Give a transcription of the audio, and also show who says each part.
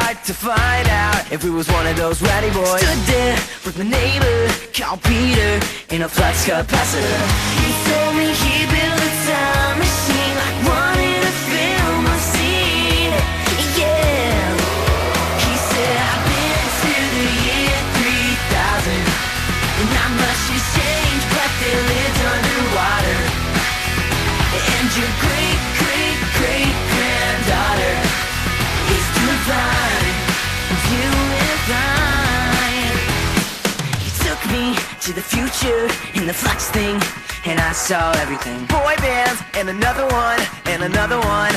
Speaker 1: like to find out if we was one of those rowdy boys. Stood there with my neighbor, called Peter, in a flux capacitor. He told me he built a time machine, like wanting to film a scene. Yeah, he said I've been to the year 3000, and not much has changed, but they lived underwater. And your great-great-great-granddaughter is doing fine, doing fine. He took me to the future in the flux thing, and I saw everything. Boy bands, and another one, and another one.